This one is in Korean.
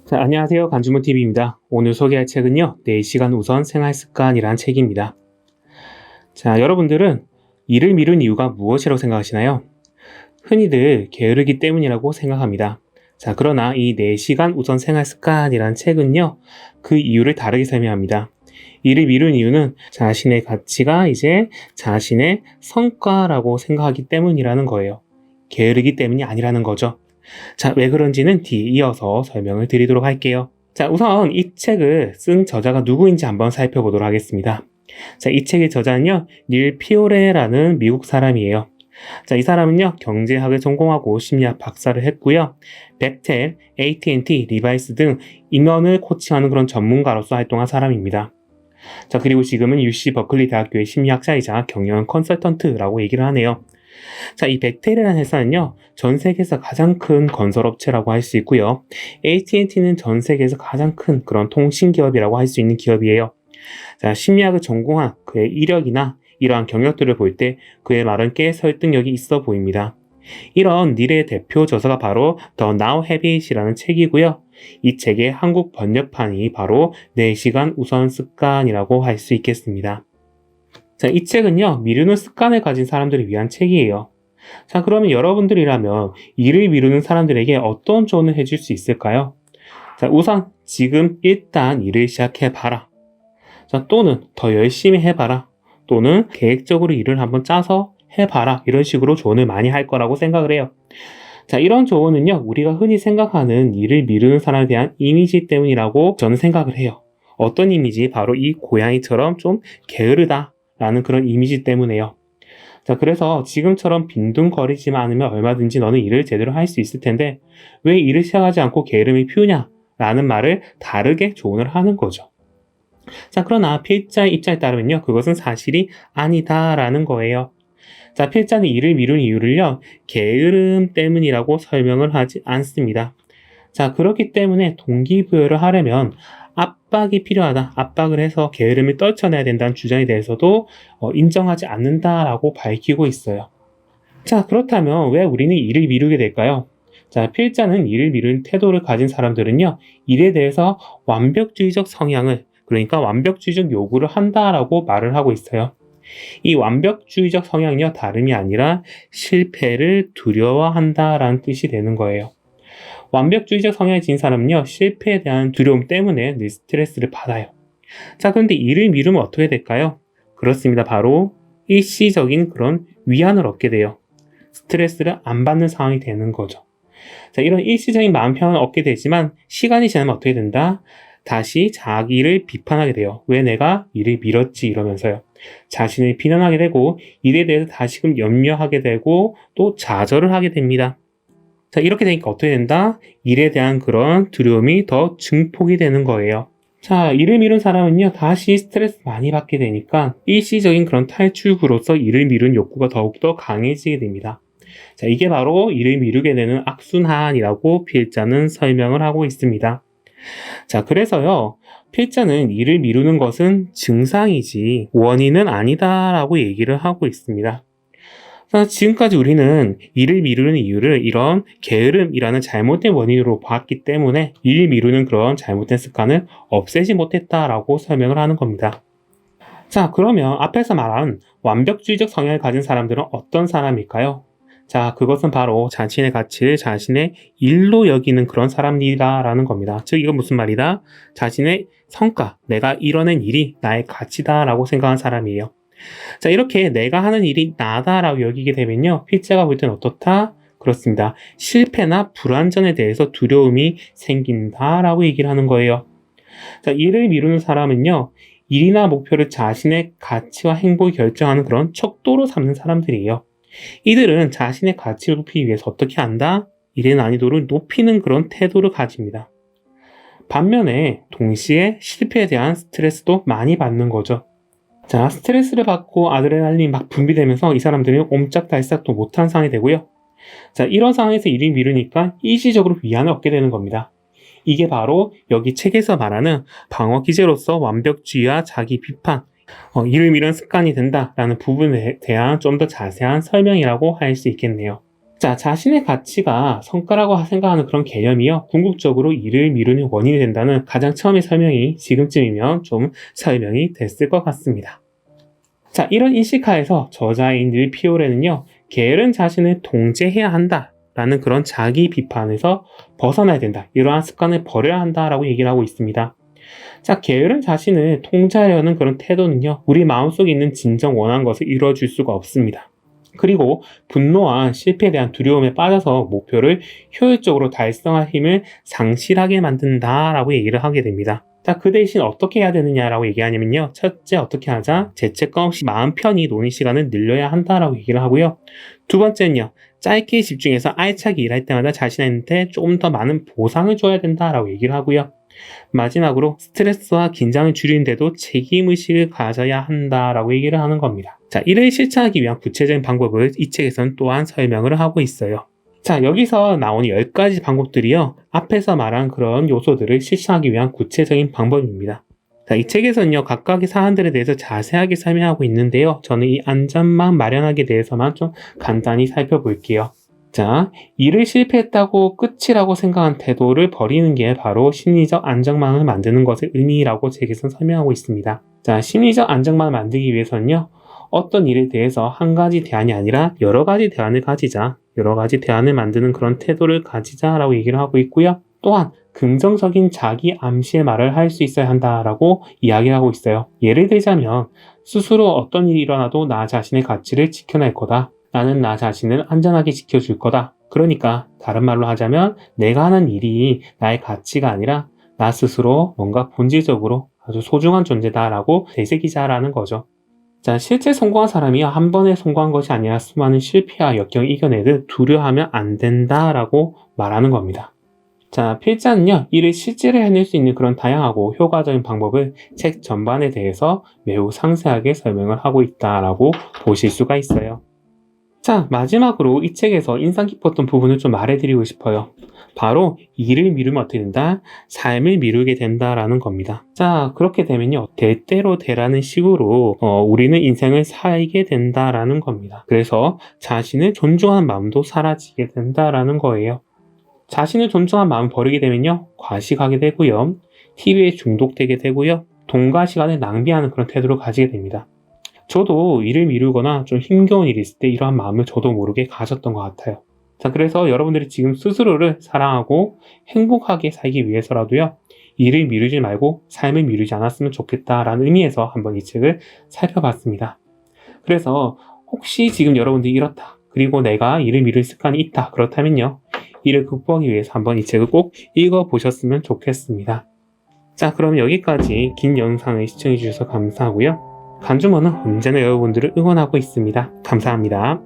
자, 안녕하세요. 간주모TV입니다. 오늘 소개할 책은요, 4시간 우선 생활습관이란 책입니다. 자, 여러분들은 일을 미룬 이유가 무엇이라고 생각하시나요? 흔히들 게으르기 때문이라고 생각합니다. 자, 그러나 이 4시간 우선 생활습관이란 책은요, 그 이유를 다르게 설명합니다. 일을 미룬 이유는 자신의 가치가 이제 자신의 성과라고 생각하기 때문이라는 거예요. 게으르기 때문이 아니라는 거죠. 자, 왜 그런지는 뒤에 이어서 설명을 드리도록 할게요. 자, 우선 이 책을 쓴 저자가 누구인지 한번 살펴보도록 하겠습니다. 자, 이 책의 저자는요, 닐 피오레라는 미국 사람이에요. 자, 이 사람은요, 경제학을 전공하고 심리학 박사를 했고요. 벡텔, AT&T, 리바이스 등 임원을 코칭하는 그런 전문가로서 활동한 사람입니다. 자, 그리고 지금은 UC 버클리 대학교의 심리학자이자 경영 컨설턴트라고 얘기를 하네요. 자, 이 벡텔이라는 회사는요, 전 세계에서 가장 큰 건설업체라고 할 수 있고요. AT&T는 전 세계에서 가장 큰 그런 통신기업이라고 할 수 있는 기업이에요. 자, 심리학을 전공한 그의 이력이나 이러한 경력들을 볼 때 그의 말은 꽤 설득력이 있어 보입니다. 이런 닐의 대표 저서가 바로 The Now Habit이라는 책이고요. 이 책의 한국 번역판이 바로 4시간 우선 습관이라고 할 수 있겠습니다. 자, 이 책은요, 미루는 습관을 가진 사람들을 위한 책이에요. 자, 그러면 여러분들이라면 일을 미루는 사람들에게 어떤 조언을 해줄 수 있을까요? 자, 우선 지금 일단 일을 시작해봐라. 자, 또는 더 열심히 해봐라. 또는 계획적으로 일을 한번 짜서 해봐라. 이런 식으로 조언을 많이 할 거라고 생각을 해요. 자, 이런 조언은요, 우리가 흔히 생각하는 일을 미루는 사람에 대한 이미지 때문이라고 저는 생각을 해요. 어떤 이미지? 바로 이 고양이처럼 좀 게으르다 라는 그런 이미지 때문에요. 자, 그래서 지금처럼 빈둥거리지만 않으면 얼마든지 너는 일을 제대로 할 수 있을 텐데 왜 일을 시작하지 않고 게으름을 피우냐? 라는 말을 다르게 조언을 하는 거죠. 자, 그러나 필자의 입장에 따르면요, 그것은 사실이 아니다라는 거예요. 자, 필자는 일을 미룬 이유를요, 게으름 때문이라고 설명을 하지 않습니다. 자, 그렇기 때문에 동기부여를 하려면 압박이 필요하다. 압박을 해서 게으름을 떨쳐내야 된다는 주장에 대해서도 인정하지 않는다라고 밝히고 있어요. 자, 그렇다면 왜 우리는 일을 미루게 될까요? 자, 필자는 일을 미루는 태도를 가진 사람들은요, 일에 대해서 완벽주의적 성향을, 그러니까 완벽주의적 요구를 한다라고 말을 하고 있어요. 이 완벽주의적 성향이요, 다름이 아니라 실패를 두려워한다라는 뜻이 되는 거예요. 완벽주의적 성향을 지닌 사람은요, 실패에 대한 두려움 때문에 늘 스트레스를 받아요. 자, 그런데 일을 미루면 어떻게 될까요? 그렇습니다. 바로 일시적인 그런 위안을 얻게 돼요. 스트레스를 안 받는 상황이 되는 거죠. 자, 이런 일시적인 마음 평안을 얻게 되지만 시간이 지나면 어떻게 된다? 다시 자기를 비판하게 돼요. 왜 내가 일을 미뤘지? 이러면서요. 자신을 비난하게 되고 일에 대해서 다시금 염려하게 되고 또 좌절을 하게 됩니다. 자, 이렇게 되니까 어떻게 된다? 일에 대한 그런 두려움이 더 증폭이 되는 거예요. 자, 일을 미룬 사람은요, 다시 스트레스 많이 받게 되니까 일시적인 그런 탈출구로서 일을 미룬 욕구가 더욱더 강해지게 됩니다. 자, 이게 바로 일을 미루게 되는 악순환이라고 필자는 설명을 하고 있습니다. 자, 그래서요, 필자는 일을 미루는 것은 증상이지 원인은 아니다라고 얘기를 하고 있습니다. 지금까지 우리는 일을 미루는 이유를 이런 게으름이라는 잘못된 원인으로 봤기 때문에 일을 미루는 그런 잘못된 습관을 없애지 못했다라고 설명을 하는 겁니다. 자, 그러면 앞에서 말한 완벽주의적 성향을 가진 사람들은 어떤 사람일까요? 자, 그것은 바로 자신의 가치를 자신의 일로 여기는 그런 사람이다라는 겁니다. 즉, 이건 무슨 말이다? 자신의 성과, 내가 이뤄낸 일이 나의 가치다라고 생각하는 사람이에요. 자, 이렇게 내가 하는 일이 나다라고 여기게 되면요, 필자가 볼 때는 어떻다? 그렇습니다. 실패나 불완전에 대해서 두려움이 생긴다라고 얘기를 하는 거예요. 자, 일을 미루는 사람은요, 일이나 목표를 자신의 가치와 행복을 결정하는 그런 척도로 삼는 사람들이에요. 이들은 자신의 가치를 높이기 위해서 어떻게 한다? 일의 난이도를 높이는 그런 태도를 가집니다. 반면에 동시에 실패에 대한 스트레스도 많이 받는 거죠. 자, 스트레스를 받고 아드레날린이 막 분비되면서 이 사람들은 옴짝달싹도 못한 상황이 되고요. 자, 이런 상황에서 일을 미루니까 일시적으로 위안을 얻게 되는 겁니다. 이게 바로 여기 책에서 말하는 방어 기제로서 완벽주의와 자기 비판, 일을 미루는 습관이 된다라는 부분에 대한 좀 더 자세한 설명이라고 할 수 있겠네요. 자, 자신의 가치가 성과라고 생각하는 그런 개념이요. 궁극적으로 일을 미루는 원인이 된다는 가장 처음의 설명이 지금쯤이면 좀 설명이 됐을 것 같습니다. 자, 이런 인식하에서 저자인 릴 피오레는요, 게으른 자신을 통제해야 한다 라는 그런 자기 비판에서 벗어나야 된다. 이러한 습관을 버려야 한다라고 얘기를 하고 있습니다. 자, 게으른 자신을 통제하려는 그런 태도는요, 우리 마음속에 있는 진정 원하는 것을 이루어줄 수가 없습니다. 그리고 분노와 실패에 대한 두려움에 빠져서 목표를 효율적으로 달성할 힘을 상실하게 만든다라고 얘기를 하게 됩니다. 자, 그 대신 어떻게 해야 되느냐라고 얘기하냐면요. 첫째, 어떻게 하자? 죄책감 없이 마음 편히 노는 시간을 늘려야 한다라고 얘기를 하고요. 두 번째는요. 짧게 집중해서 알차게 일할 때마다 자신한테 조금 더 많은 보상을 줘야 된다라고 얘기를 하고요. 마지막으로 스트레스와 긴장을 줄이는데도 책임의식을 가져야 한다라고 얘기를 하는 겁니다. 자, 이를 실천하기 위한 구체적인 방법을 이 책에서는 또한 설명을 하고 있어요. 자, 여기서 나오는 10가지 방법들이요. 앞에서 말한 그런 요소들을 실천하기 위한 구체적인 방법입니다. 자, 이 책에서는요, 각각의 사안들에 대해서 자세하게 설명하고 있는데요. 저는 이 안전망 마련하기에 대해서만 좀 간단히 살펴볼게요. 자, 일을 실패했다고 끝이라고 생각한 태도를 버리는 게 바로 심리적 안정망을 만드는 것의 의미라고 책에서는 설명하고 있습니다. 자, 심리적 안정망을 만들기 위해서는요, 어떤 일에 대해서 한 가지 대안이 아니라 여러 가지 대안을 가지자, 여러 가지 대안을 만드는 그런 태도를 가지자라고 얘기를 하고 있고요. 또한 긍정적인 자기 암시의 말을 할 수 있어야 한다라고 이야기하고 있어요. 예를 들자면 스스로 어떤 일이 일어나도 나 자신의 가치를 지켜낼 거다. 나는 나 자신을 안전하게 지켜줄 거다. 그러니까 다른 말로 하자면 내가 하는 일이 나의 가치가 아니라 나 스스로 뭔가 본질적으로 아주 소중한 존재다라고 되새기자라는 거죠. 자, 실제 성공한 사람이 한 번에 성공한 것이 아니라 수많은 실패와 역경을 이겨내듯 두려워하면 안 된다라고 말하는 겁니다. 자, 필자는요, 이를 실제로 해낼 수 있는 그런 다양하고 효과적인 방법을 책 전반에 대해서 매우 상세하게 설명을 하고 있다라고 보실 수가 있어요. 자, 마지막으로 이 책에서 인상 깊었던 부분을 좀 말해드리고 싶어요. 바로 일을 미루면 어떻게 된다? 삶을 미루게 된다라는 겁니다. 자, 그렇게 되면요, 대대로 되라는 식으로 우리는 인생을 살게 된다라는 겁니다. 그래서 자신을 존중하는 마음도 사라지게 된다라는 거예요. 자신을 존중하는 마음을 버리게 되면요, 과식하게 되고요, TV에 중독되게 되고요, 돈과 시간을 낭비하는 그런 태도를 가지게 됩니다. 저도 일을 미루거나 좀 힘겨운 일이 있을 때 이러한 마음을 저도 모르게 가졌던 것 같아요. 자, 그래서 여러분들이 지금 스스로를 사랑하고 행복하게 살기 위해서라도요, 일을 미루지 말고 삶을 미루지 않았으면 좋겠다라는 의미에서 한번 이 책을 살펴봤습니다. 그래서 혹시 지금 여러분들이 이렇다, 그리고 내가 일을 미룰 습관이 있다, 그렇다면요, 이를 극복하기 위해서 한번 이 책을 꼭 읽어보셨으면 좋겠습니다. 자, 그럼 여기까지 긴 영상을 시청해주셔서 감사하고요. 간주머는 언제나 여러분들을 응원하고 있습니다. 감사합니다.